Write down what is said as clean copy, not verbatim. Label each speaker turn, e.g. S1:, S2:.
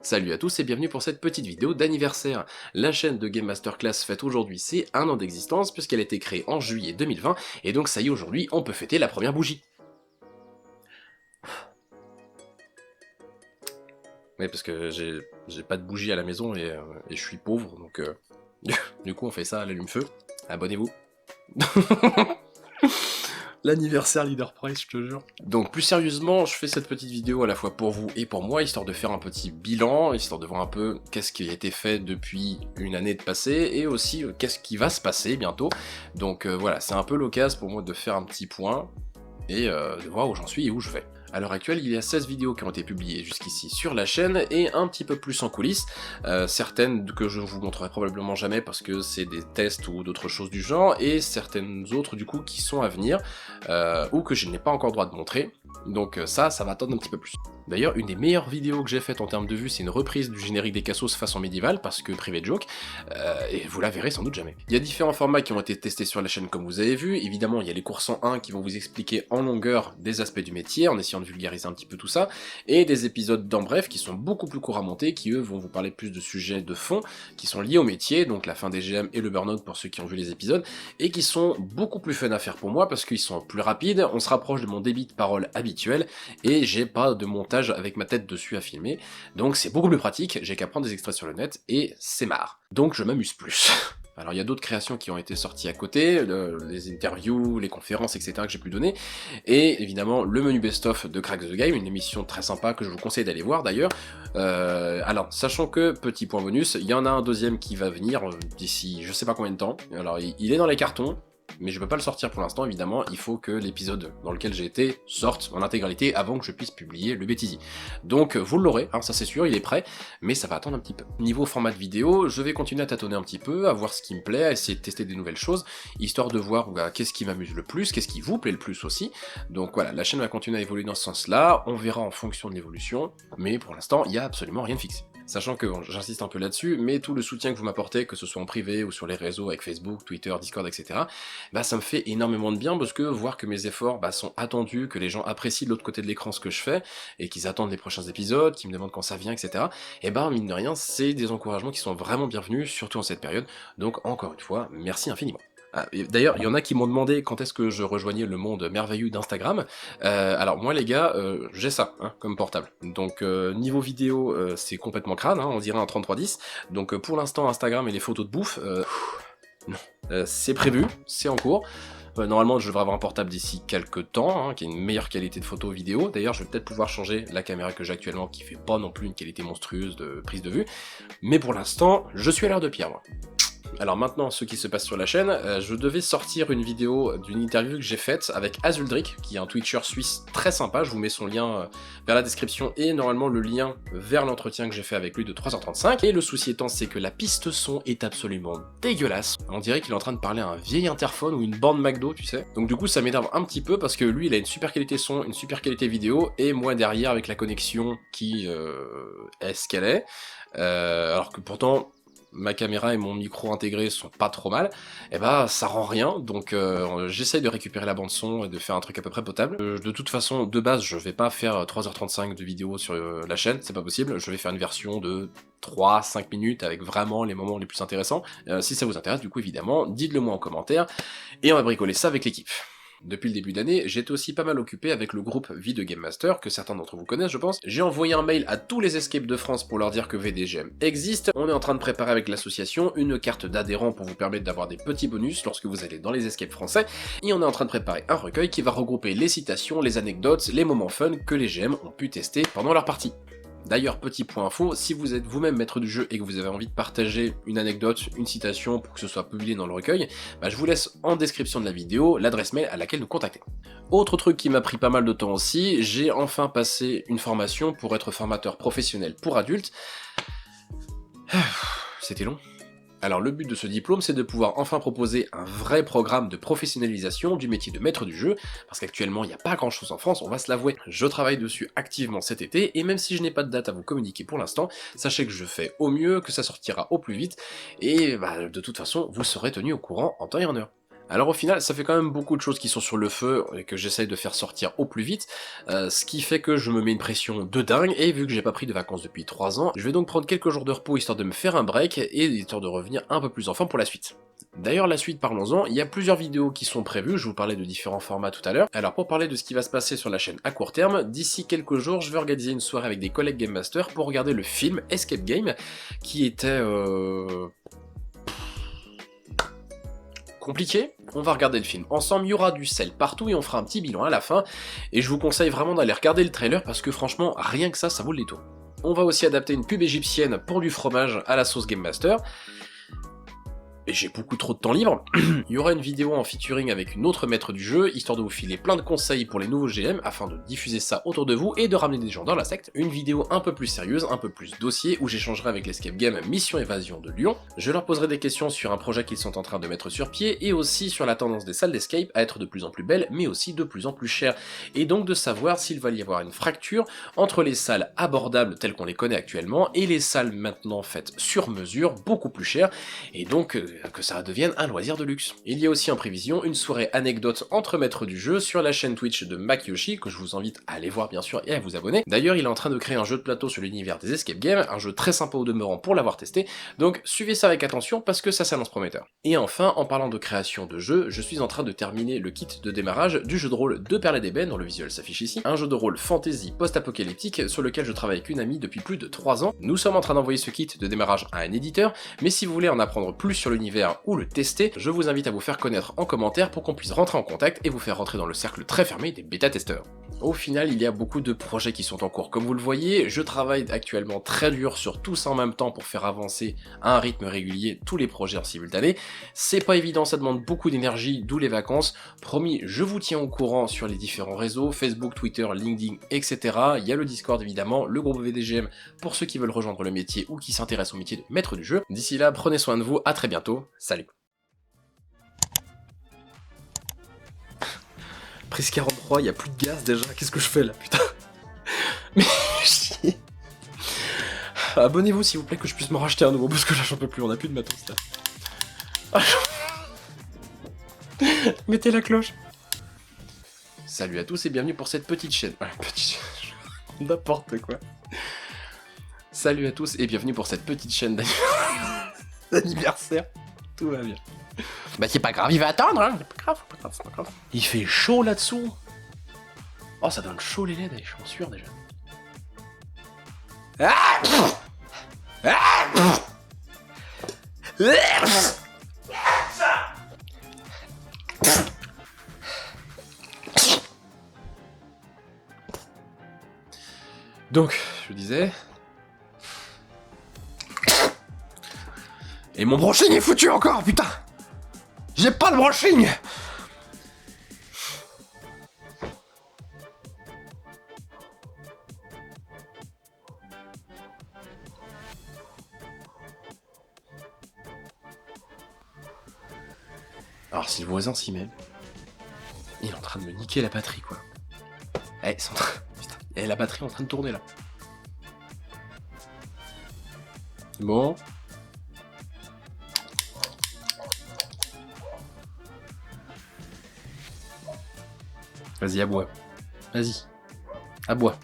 S1: Salut à tous et bienvenue pour cette petite vidéo d'anniversaire. La chaîne de Game Masterclass fête aujourd'hui ses 1 an d'existence puisqu'elle a été créée en juillet 2020 et donc ça y est aujourd'hui on peut fêter la première bougie. Oui parce que j'ai pas de bougie à la maison et je suis pauvre donc du coup on fait ça à l'allume-feu. Abonnez-vous. L'anniversaire Leader Price, je te jure. Donc plus sérieusement, je fais cette petite vidéo à la fois pour vous et pour moi, histoire de faire un petit bilan, histoire de voir un peu qu'est-ce qui a été fait depuis une année de passé, et aussi qu'est-ce qui va se passer bientôt. Donc voilà, c'est un peu l'occasion pour moi de faire un petit point, et de voir où j'en suis et où je vais. À l'heure actuelle, il y a 16 vidéos qui ont été publiées jusqu'ici sur la chaîne, et un petit peu plus en coulisses, certaines que je vous montrerai probablement jamais parce que c'est des tests ou d'autres choses du genre, et certaines autres du coup qui sont à venir, ou que je n'ai pas encore le droit de montrer, donc ça va attendre un petit peu plus. D'ailleurs, une des meilleures vidéos que j'ai faites en termes de vues, c'est une reprise du générique des Cassos façon médiévale, parce que private joke, et vous la verrez sans doute jamais. Il y a différents formats qui ont été testés sur la chaîne comme vous avez vu, évidemment il y a les cours 101 qui vont vous expliquer en longueur des aspects du métier, en essayant de vulgariser un petit peu tout ça, et des épisodes d'en bref qui sont beaucoup plus courts à monter, qui eux vont vous parler plus de sujets de fond, qui sont liés au métier, donc la fin des GM et le burn-out pour ceux qui ont vu les épisodes, et qui sont beaucoup plus fun à faire pour moi, parce qu'ils sont plus rapides, on se rapproche de mon débit de parole habituel, et j'ai pas de montage avec ma tête dessus à filmer, donc c'est beaucoup plus pratique, j'ai qu'à prendre des extraits sur le net, et c'est marre. Donc je m'amuse plus. Alors il y a d'autres créations qui ont été sorties à côté, les interviews, les conférences, etc. que j'ai pu donner, et évidemment le menu best-of de Crack the Game, une émission très sympa que je vous conseille d'aller voir d'ailleurs. Alors, sachant que, petit point bonus, il y en a un deuxième qui va venir d'ici je sais pas combien de temps, alors il est dans les cartons, mais je peux pas le sortir pour l'instant évidemment, il faut que l'épisode dans lequel j'ai été sorte en intégralité avant que je puisse publier le bêtisier. Donc vous l'aurez, hein, ça c'est sûr, il est prêt, mais ça va attendre un petit peu. Niveau format de vidéo, je vais continuer à tâtonner un petit peu, à voir ce qui me plaît, à essayer de tester des nouvelles choses, histoire de voir qu'est-ce qui m'amuse le plus, qu'est-ce qui vous plaît le plus aussi. Donc voilà, la chaîne va continuer à évoluer dans ce sens-là, on verra en fonction de l'évolution, mais pour l'instant, il n'y a absolument rien de fixé. Sachant que, bon, j'insiste un peu là-dessus, mais tout le soutien que vous m'apportez, que ce soit en privé ou sur les réseaux avec Facebook, Twitter, Discord, etc., bah ça me fait énormément de bien parce que voir que mes efforts sont attendus, que les gens apprécient de l'autre côté de l'écran ce que je fais, et qu'ils attendent les prochains épisodes, qu'ils me demandent quand ça vient, etc., et bah mine de rien, c'est des encouragements qui sont vraiment bienvenus, surtout en cette période, donc encore une fois, merci infiniment. Ah, d'ailleurs, il y en a qui m'ont demandé quand est-ce que je rejoignais le monde merveilleux d'Instagram. Alors moi les gars, j'ai ça, hein, comme portable. Donc niveau vidéo, c'est complètement crâne, hein, on dirait un 3310. Donc pour l'instant, Instagram et les photos de bouffe, non. C'est prévu, c'est en cours. Normalement, je devrais avoir un portable d'ici quelques temps, hein, qui a une meilleure qualité de photo vidéo. D'ailleurs, je vais peut-être pouvoir changer la caméra que j'ai actuellement, qui fait pas non plus une qualité monstrueuse de prise de vue. Mais pour l'instant, je suis à l'air de pierre, moi. Alors maintenant, ce qui se passe sur la chaîne, je devais sortir une vidéo d'une interview que j'ai faite avec Azuldric, qui est un Twitcher suisse très sympa, je vous mets son lien vers la description, et normalement le lien vers l'entretien que j'ai fait avec lui de 3h35, et le souci étant c'est que la piste son est absolument dégueulasse, on dirait qu'il est en train de parler à un vieil interphone ou une borne McDo, tu sais, donc du coup ça m'énerve un petit peu, parce que lui il a une super qualité son, une super qualité vidéo, et moi derrière avec la connexion qui est ce qu'elle est, alors que pourtant ma caméra et mon micro intégré sont pas trop mal, et bah ça rend rien, donc j'essaye de récupérer la bande son et de faire un truc à peu près potable. De toute façon, de base, je vais pas faire 3h35 de vidéo sur la chaîne, c'est pas possible, je vais faire une version de 3-5 minutes avec vraiment les moments les plus intéressants. Si ça vous intéresse, du coup évidemment, dites-le moi en commentaire, et on va bricoler ça avec l'équipe. Depuis le début d'année, j'étais aussi pas mal occupé avec le groupe Vie de Game Master, que certains d'entre vous connaissent je pense. J'ai envoyé un mail à tous les escapes de France pour leur dire que VDGM existe. On est en train de préparer avec l'association une carte d'adhérent pour vous permettre d'avoir des petits bonus lorsque vous allez dans les escapes français, et on est en train de préparer un recueil qui va regrouper les citations, les anecdotes, les moments fun que les GM ont pu tester pendant leur partie. D'ailleurs, petit point info, si vous êtes vous-même maître du jeu et que vous avez envie de partager une anecdote, une citation pour que ce soit publié dans le recueil, je vous laisse en description de la vidéo l'adresse mail à laquelle nous contacter. Autre truc qui m'a pris pas mal de temps aussi, j'ai enfin passé une formation pour être formateur professionnel pour adultes. C'était long. Alors le but de ce diplôme, c'est de pouvoir enfin proposer un vrai programme de professionnalisation du métier de maître du jeu, parce qu'actuellement il n'y a pas grand chose en France, on va se l'avouer. Je travaille dessus activement cet été, et même si je n'ai pas de date à vous communiquer pour l'instant, sachez que je fais au mieux, que ça sortira au plus vite, et de toute façon, vous serez tenu au courant en temps et en heure. Alors au final, ça fait quand même beaucoup de choses qui sont sur le feu et que j'essaye de faire sortir au plus vite, ce qui fait que je me mets une pression de dingue, et vu que j'ai pas pris de vacances depuis 3 ans, je vais donc prendre quelques jours de repos histoire de me faire un break et histoire de revenir un peu plus en forme pour la suite. D'ailleurs, la suite, parlons-en, il y a plusieurs vidéos qui sont prévues, je vous parlais de différents formats tout à l'heure. Alors pour parler de ce qui va se passer sur la chaîne à court terme, d'ici quelques jours, je vais organiser une soirée avec des collègues Game Master pour regarder le film Escape Game, qui était compliqué. On va regarder le film ensemble, il y aura du sel partout et on fera un petit bilan à la fin, et je vous conseille vraiment d'aller regarder le trailer parce que franchement, rien que ça vaut le détour. On va aussi adapter une pub égyptienne pour du fromage à la sauce Game Master. Et j'ai beaucoup trop de temps libre, il y aura une vidéo en featuring avec une autre maître du jeu, histoire de vous filer plein de conseils pour les nouveaux GM, afin de diffuser ça autour de vous et de ramener des gens dans la secte. Une vidéo un peu plus sérieuse, un peu plus dossier, où j'échangerai avec l'Escape Game Mission Évasion de Lyon. Je leur poserai des questions sur un projet qu'ils sont en train de mettre sur pied, et aussi sur la tendance des salles d'escape à être de plus en plus belles, mais aussi de plus en plus chères, et donc de savoir s'il va y avoir une fracture entre les salles abordables telles qu'on les connaît actuellement, et les salles maintenant faites sur mesure, beaucoup plus chères, et donc que ça devienne un loisir de luxe. Il y a aussi en prévision une soirée anecdote entre maîtres du jeu sur la chaîne Twitch de Makiyoshi, que je vous invite à aller voir bien sûr et à vous abonner. D'ailleurs, il est en train de créer un jeu de plateau sur l'univers des escape games, un jeu très sympa au demeurant pour l'avoir testé, donc suivez ça avec attention parce que ça s'annonce prometteur. Et enfin, en parlant de création de jeu, je suis en train de terminer le kit de démarrage du jeu de rôle de Perles et d'Ébène, dont le visuel s'affiche ici, un jeu de rôle fantasy post-apocalyptique sur lequel je travaille avec une amie depuis plus de 3 ans. Nous sommes en train d'envoyer ce kit de démarrage à un éditeur, mais si vous voulez en apprendre plus sur l'univers ou le tester, je vous invite à vous faire connaître en commentaire pour qu'on puisse rentrer en contact et vous faire rentrer dans le cercle très fermé des bêta-testeurs. Au final, il y a beaucoup de projets qui sont en cours, comme vous le voyez, je travaille actuellement très dur sur tout ça en même temps pour faire avancer à un rythme régulier tous les projets en simultané. C'est pas évident, ça demande beaucoup d'énergie, d'où les vacances. Promis, je vous tiens au courant sur les différents réseaux, Facebook, Twitter, LinkedIn, etc. Il y a le Discord évidemment, le groupe VDGM pour ceux qui veulent rejoindre le métier ou qui s'intéressent au métier de maître du jeu. D'ici là, prenez soin de vous, à très bientôt, salut. Prise 43, il y a plus de gaz déjà, qu'est-ce que je fais là, putain. Mais chier. Abonnez-vous s'il vous plaît que je puisse m'en racheter un nouveau, parce que là j'en peux plus, on a plus de matos là. Mettez la cloche. Salut à tous et bienvenue pour cette petite chaîne. N'importe quoi. Salut à tous et bienvenue pour cette petite chaîne d'anniversaire. Tout va bien. Bah c'est pas grave, il va attendre, hein. C'est pas grave. Il fait chaud là-dessous. Oh, ça donne chaud les LED avec chaussures déjà. Donc, je disais... Et mon brushing est foutu encore, putain! J'ai pas de brushing! Alors si le voisin s'y met, il est en train de me niquer la batterie quoi. Eh, c'est en train... Putain, eh, la batterie est en train de tourner là. Bon. Vas-y, aboie. Vas-y. Aboie.